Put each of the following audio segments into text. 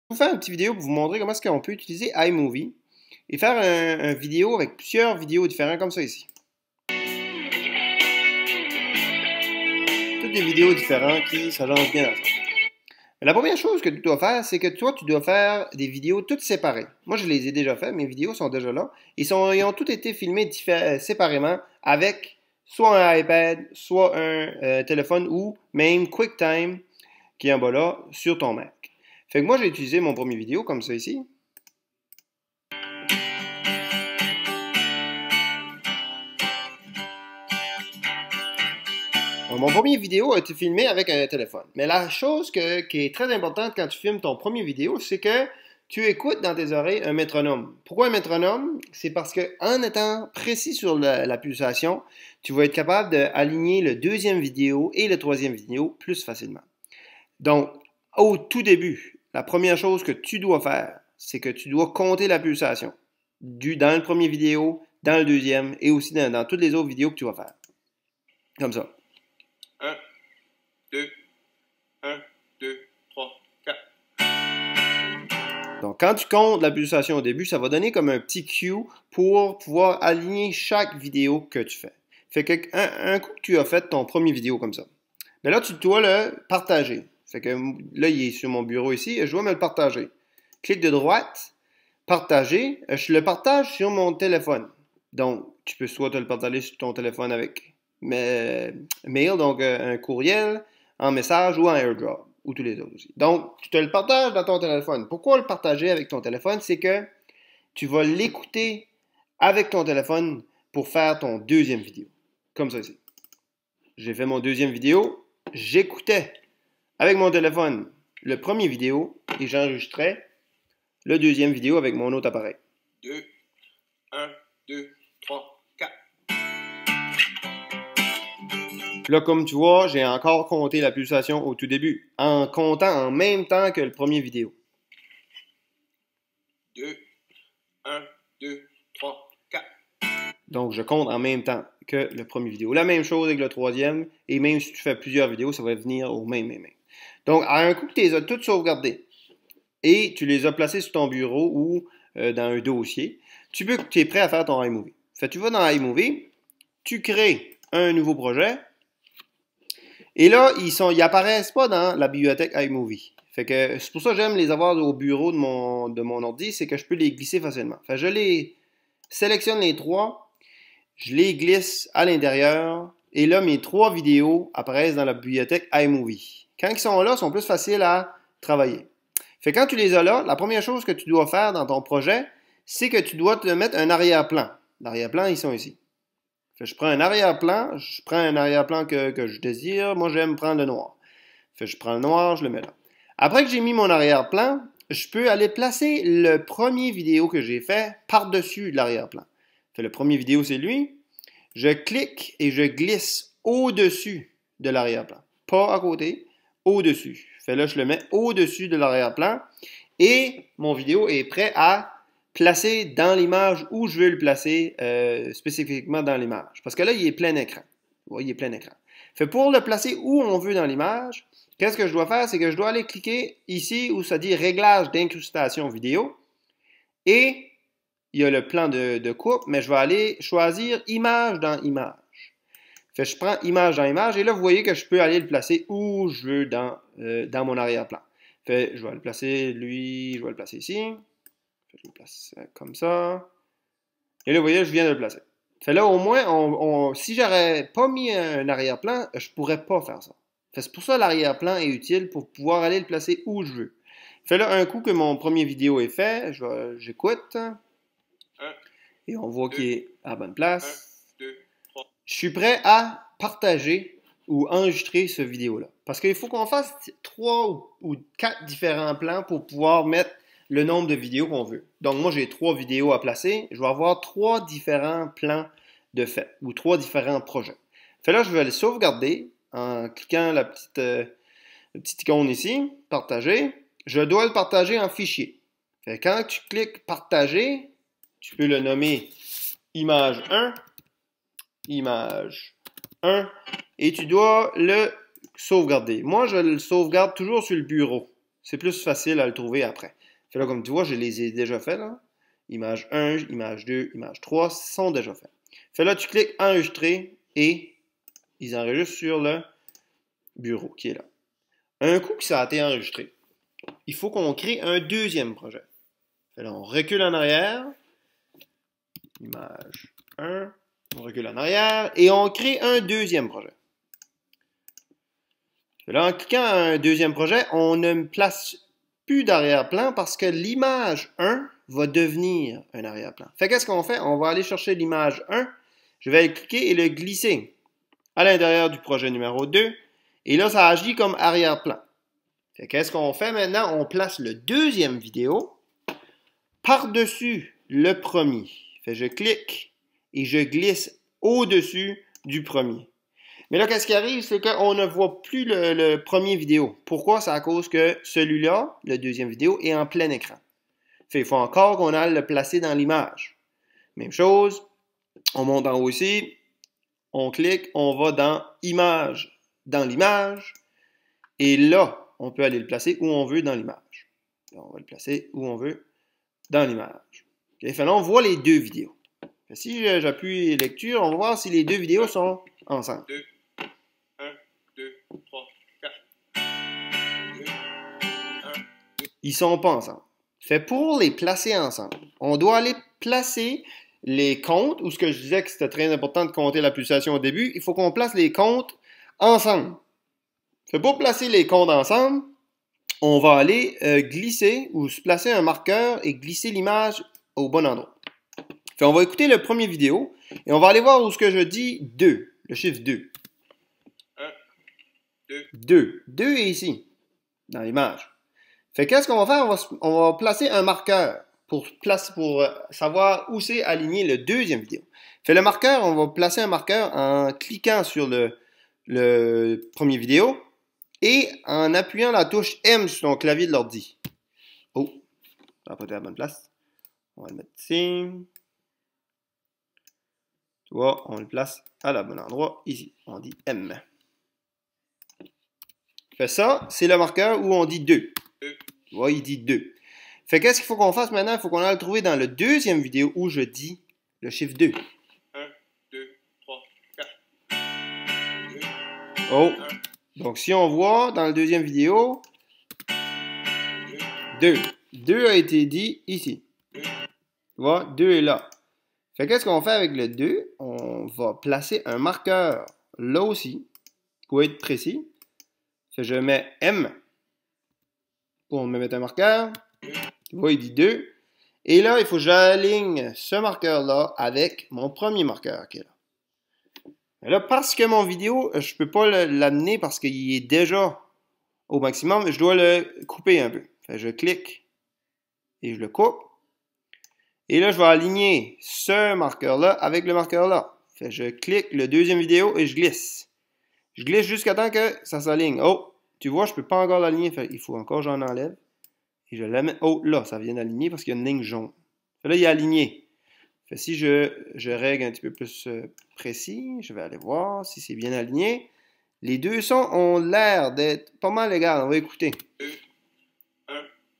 Vous faire une petite vidéo pour vous montrer comment est-ce qu'on peut utiliser iMovie et faire un vidéo avec plusieurs vidéos différentes comme ça ici. Toutes des vidéos différentes qui s'agencent bien ensemble. La première chose que tu dois faire, c'est que toi, tu dois faire des vidéos toutes séparées. Moi, je les ai déjà faites, mes vidéos sont déjà là. Ils ont toutes été filmées séparément avec soit un iPad, soit un téléphone ou même QuickTime qui est en bas là sur ton Mac. Fait que moi, j'ai utilisé mon premier vidéo comme ça ici. Mon premier vidéo a été filmé avec un téléphone. Mais la chose qui est très importante quand tu filmes ton premier vidéo, c'est que tu écoutes dans tes oreilles un métronome. Pourquoi un métronome? C'est parce qu'en étant précis sur la pulsation, tu vas être capable d'aligner le deuxième vidéo et le troisième vidéo plus facilement. Donc, au tout début, la première chose que tu dois faire, c'est que tu dois compter la pulsation dans le premier vidéo, dans le deuxième et aussi dans toutes les autres vidéos que tu vas faire. Comme ça. 1, 2, 1, 2, 3, 4. Donc, quand tu comptes la pulsation au début, ça va donner comme un petit cue pour pouvoir aligner chaque vidéo que tu fais. Fait que un coup que tu as fait ton premier vidéo comme ça, mais là, tu dois le partager. Fait que là, il est sur mon bureau ici et je dois me le partager. Clique de droite, partager. Je le partage sur mon téléphone. Donc, tu peux soit te le partager sur ton téléphone avec mail, donc un courriel, en message ou en AirDrop, ou tous les autres aussi. Donc, tu te le partages dans ton téléphone. Pourquoi le partager avec ton téléphone? C'est que tu vas l'écouter avec ton téléphone pour faire ton deuxième vidéo. Comme ça ici. J'ai fait mon deuxième vidéo. J'écoutais avec mon téléphone le premier vidéo et j'enregistrais le deuxième vidéo avec mon autre appareil. 2, 1, 2, 3, 4. Là, comme tu vois, j'ai encore compté la pulsation au tout début, en comptant en même temps que le premier vidéo. 2, 1, 2, 3, 4. Donc, je compte en même temps que le premier vidéo. La même chose avec le troisième, et même si tu fais plusieurs vidéos, ça va venir au même. Donc, à un coup que tu les as toutes sauvegardées, et tu les as placées sur ton bureau ou dans un dossier, tu es prêt à faire ton iMovie. Fait, tu vas dans iMovie, tu crées un nouveau projet, et là, ils apparaissent pas dans la bibliothèque iMovie. Fait que c'est pour ça que j'aime les avoir au bureau de mon ordi, c'est que je peux les glisser facilement. Fait que je les sélectionne les trois, je les glisse à l'intérieur, et là, mes trois vidéos apparaissent dans la bibliothèque iMovie. Quand ils sont là, ils sont plus faciles à travailler. Fait que quand tu les as là, la première chose que tu dois faire dans ton projet, c'est que tu dois te mettre un arrière-plan. L'arrière-plan, ils sont ici. Fait que je prends un arrière-plan que je désire. Moi, j'aime prendre le noir. Fait que je prends le noir, je le mets là. Après que j'ai mis mon arrière-plan, je peux aller placer le premier vidéo que j'ai fait par-dessus l'arrière-plan. Fait que le premier vidéo, c'est lui. Je clique et je glisse au-dessus de l'arrière-plan. Pas à côté, au-dessus. Fait que là, je le mets au-dessus de l'arrière-plan et mon vidéo est prêt à placer dans l'image où je veux le placer spécifiquement dans l'image. Parce que là, il est plein écran. Vous voyez, il est plein écran. Fait pour le placer où on veut dans l'image, qu'est-ce que je dois faire? C'est que je dois aller cliquer ici où ça dit Réglage d'incrustation vidéo. Et il y a le plan de coupe, mais je vais aller choisir Image dans Image. Fait je prends Image dans Image et là, vous voyez que je peux aller le placer où je veux dans mon arrière-plan. Fait je vais le placer, lui, je vais le placer ici. Je le place comme ça. Et là, vous voyez, je viens de le placer. Fait là, au moins, si j'aurais pas mis un arrière-plan, je pourrais pas faire ça. Fait c'est pour ça que l'arrière-plan est utile pour pouvoir aller le placer où je veux. Fait là, un coup que mon premier vidéo est fait, j'écoute. Et on voit qu'il est à la bonne place. 1, 2, 3. Je suis prêt à partager ou enregistrer ce vidéo-là. Parce qu'il faut qu'on fasse 3 ou 4 différents plans pour pouvoir mettre le nombre de vidéos qu'on veut. Donc, moi, j'ai 3 vidéos à placer. Je vais avoir 3 différents plans de fait ou 3 différents projets. Fait là, je vais le sauvegarder en cliquant la petite icône ici, partager. Je dois le partager en fichier. Fait quand tu cliques partager, tu peux le nommer image 1, image 1, et tu dois le sauvegarder. Moi, je le sauvegarde toujours sur le bureau. C'est plus facile à le trouver après. Fait là, comme tu vois, je les ai déjà fait là. Image 1, image 2, image 3 sont déjà faits. Fait là, tu cliques enregistrer et ils enregistrent sur le bureau qui est là. Un coup que ça a été enregistré, il faut qu'on crée un deuxième projet. Fait là, on recule en arrière. Image 1. On recule en arrière et on crée un deuxième projet. Fait là, en cliquant à un deuxième projet, on ne place plus d'arrière-plan parce que l'image 1 va devenir un arrière-plan. Fait qu'est-ce qu'on fait? On va aller chercher l'image 1. Je vais cliquer et le glisser à l'intérieur du projet numéro 2. Et là, ça agit comme arrière-plan. Fait qu'est-ce qu'on fait maintenant? On place le deuxième vidéo par-dessus le premier. Fait je clique et je glisse au-dessus du premier. Mais là, qu'est-ce qui arrive? C'est qu'on ne voit plus le premier vidéo. Pourquoi? C'est à cause que celui-là, le deuxième vidéo, est en plein écran. Fait, il faut encore qu'on aille le placer dans l'image. Même chose, on monte en haut ici, on clique, on va dans Image, dans l'image, et là, on peut aller le placer où on veut dans l'image. On va le placer où on veut dans l'image. Okay? Fait là, on voit les deux vidéos. Fait, si j'appuie lecture, on va voir si les deux vidéos sont ensemble. 2, 3, 4. Ils sont pas ensemble. Fait pour les placer ensemble, on doit aller placer les comptes, ou ce que je disais que c'était très important de compter la pulsation au début, il faut qu'on place les comptes ensemble. Fait pour placer les comptes ensemble, on va aller glisser ou se placer un marqueur et glisser l'image au bon endroit. Fait on va écouter le premier vidéo et on va aller voir où ce que je dis 2, le chiffre 2. 2. 2 est ici, dans l'image. Fait qu'est-ce qu'on va faire? On va placer un marqueur pour savoir où c'est aligné le deuxième vidéo. Fait le marqueur, on va placer un marqueur en cliquant sur le premier vidéo et en appuyant la touche M sur ton clavier de l'ordi. Oh, ça n'a pas été à la bonne place. On va le mettre ici. Tu vois, on le place à la bonne endroit, ici. On dit M. Fait ça, c'est le marqueur où on dit 2. Tu vois, il dit 2. Fait qu'est-ce qu'il faut qu'on fasse maintenant? Il faut qu'on aille le trouver dans le deuxième vidéo où je dis le chiffre 2. 1, 2, 3, 4. Oh! Donc, si on voit dans la deuxième vidéo, 2. 2 a été dit ici. Tu vois, 2 est là. Fait qu'est-ce qu'on fait avec le 2? On va placer un marqueur là aussi, pour être précis. Fait que je mets M pour me mettre un marqueur. Tu vois, il dit 2. Et là, il faut que j'aligne ce marqueur-là avec mon premier marqueur qui est là. Et là, parce que mon vidéo, je ne peux pas l'amener parce qu'il est déjà au maximum, je dois le couper un peu. Fait que je clique et je le coupe. Et là, je vais aligner ce marqueur-là avec le marqueur-là. Fait que je clique le deuxième vidéo et je glisse. Je glisse jusqu'à temps que ça s'aligne. Oh, tu vois, je ne peux pas encore l'aligner. Il faut encore que j'en enlève. Et je l'amène. Oh, là, ça vient d'aligner parce qu'il y a une ligne jaune. Fait là, il est aligné. Fait si je règle un petit peu plus précis, je vais aller voir si c'est bien aligné. Les deux sons ont l'air d'être pas mal égaux. On va écouter. 2, 1,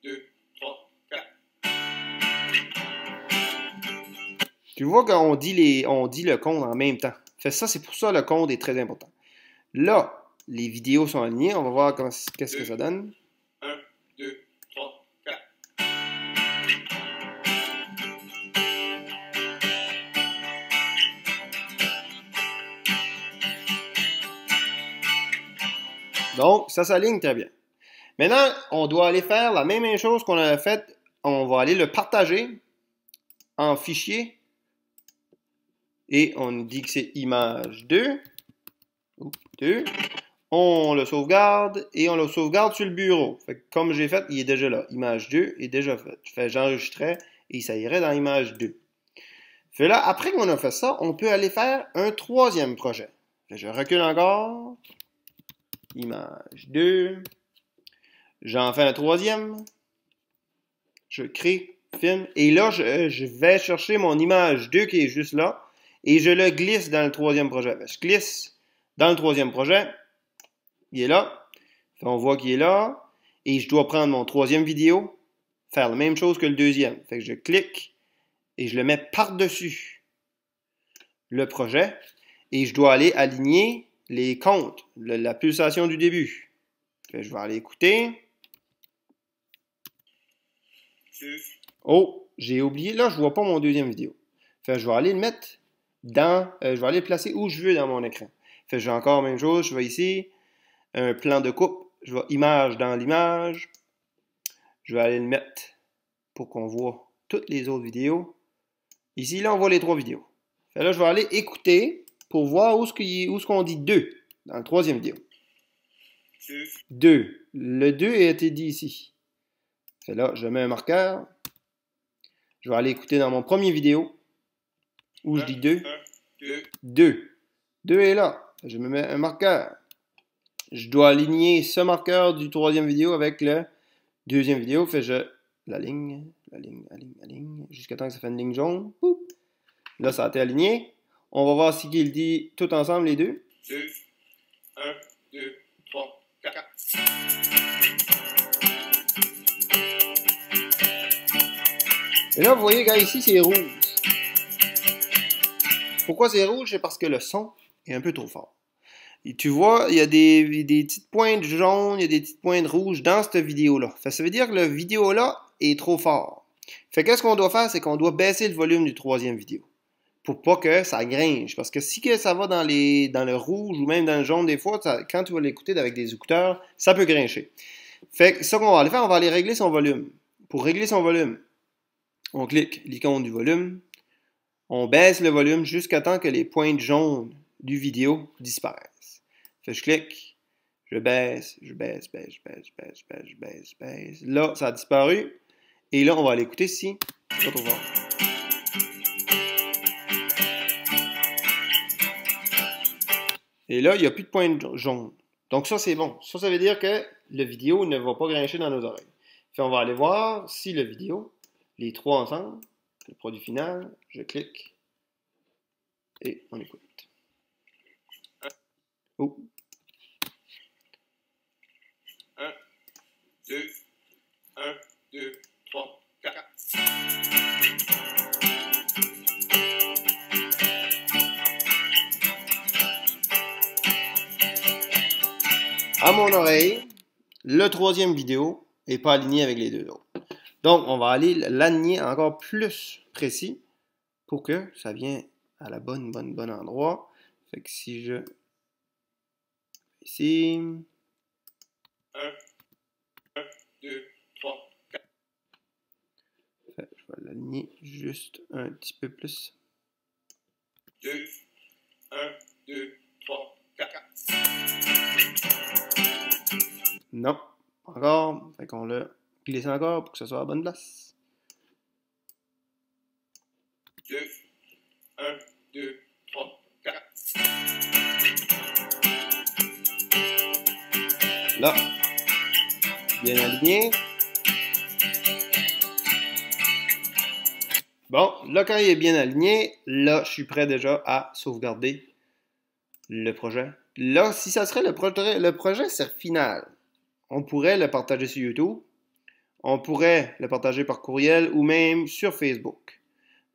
2, 3, 4. Tu vois qu'on dit le compte en même temps. Fait ça, c'est pour ça le compte est très important. Là, les vidéos sont alignées. On va voir qu'est-ce que ça donne. 1, 2, 3, 4. Donc, ça s'aligne très bien. Maintenant, on doit aller faire la même chose qu'on a fait. On va aller le partager en fichier. Et on dit que c'est image 2. 2. On le sauvegarde et on le sauvegarde sur le bureau. Fait que comme j'ai fait, il est déjà là. Image 2 est déjà fait. J'enregistrais et ça irait dans image 2. Fait là, après qu'on a fait ça, on peut aller faire un troisième projet. Fait je recule encore. Image 2. J'en fais un troisième. Je crée, filme. Et là, je vais chercher mon image 2 qui est juste là. Et je le glisse dans le troisième projet. Je glisse dans le troisième projet. Il est là. On voit qu'il est là. Et je dois prendre mon troisième vidéo. faire la même chose que le deuxième. Fait que je clique et je le mets par-dessus le projet et je dois aller aligner les comptes, la pulsation du début. Fait que je vais aller écouter. Oh, j'ai oublié. Là, je ne vois pas mon deuxième vidéo. Fait que je vais aller le mettre dans... je vais aller le placer où je veux dans mon écran. Fait que je vais encore la même chose. Je vais ici, un plan de coupe. Je vais image dans l'image. Je vais aller le mettre pour qu'on voit toutes les autres vidéos. Ici, là, on voit les 3 vidéos. Fait que là, je vais aller écouter pour voir où est-ce qu'on dit 2 dans la 3e vidéo. 2. Le 2 a été dit ici. Fait que là, je mets un marqueur. Je vais aller écouter dans mon premier vidéo où je dis 2. 2. 2 est là. Je me mets un marqueur. Je dois aligner ce marqueur du 3e vidéo avec le 2e vidéo. Fait que je l'aligne, jusqu'à temps que ça fait une ligne jaune. Poup. Là, ça a été aligné. On va voir si il dit tout ensemble les deux. 2, 1, 2, 3, 4. Et là, vous voyez, gars, ici, c'est rouge. Pourquoi c'est rouge? C'est parce que le son est un peu trop fort. Et tu vois, il y a des petites pointes jaunes, il y a des petites pointes rouges dans cette vidéo-là. Ça veut dire que la vidéo-là est trop fort. Fait qu'est-ce qu'on doit faire? C'est qu'on doit baisser le volume du 3e vidéo. Pour pas que ça gringe. Parce que si que ça va dans le rouge ou même dans le jaune, des fois, quand tu vas l'écouter avec des écouteurs, ça peut grincher. Fait que ça qu'on va aller faire, on va aller régler son volume. Pour régler son volume, on clique l'icône du volume, on baisse le volume jusqu'à temps que les pointes jaunes du vidéo disparaissent. Fait que je clique, je baisse. Là, ça a disparu. Et là, on va aller écouter ici. C'est pas trop fort. Et là, il n'y a plus de pointe jaune. Donc ça, c'est bon. Ça veut dire que la vidéo ne va pas grincher dans nos oreilles. Puis on va aller voir si la vidéo, les 3 ensemble, le produit final, je clique et on écoute. Oh. 1, 2, 1, 2, 3, 4. À mon oreille, le 3e vidéo n'est pas aligné avec les 2 autres. Donc, on va aller l'aligner encore plus précis pour que ça vienne à la bon endroit. Fait que si je... Ici... 1, 2, 3, 4. Fait, je vais l'aligner juste un petit peu plus. 2, 1, 2, 3, 4. Non, encore. Fait qu'on l'a glissé encore pour que ce soit à la bonne place. 2, 1, 2, 3, 4. Là, bien aligné. Bon, là, quand il est bien aligné, là, je suis prêt déjà à sauvegarder le projet. Là, si ça serait le projet c'est final, on pourrait le partager sur YouTube, on pourrait le partager par courriel ou même sur Facebook.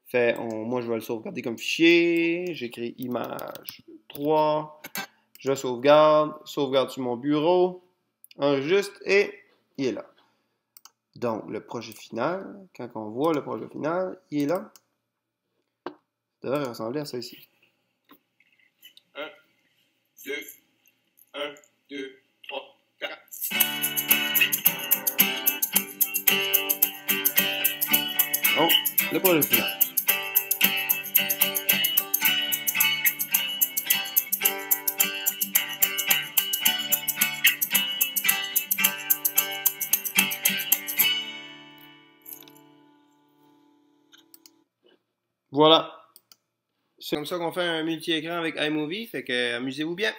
Fait, moi, je vais le sauvegarder comme fichier, j'écris image 3, je sauvegarde sur mon bureau, enregistre et il est là. Donc, le projet final, quand on voit le projet final, il est là. Ça devrait ressembler à ça ici. 1, 2, 1, 2, 3, 4. Donc, le projet final. Voilà. C'est comme ça qu'on fait un multi-écran avec iMovie, fait que amusez-vous bien.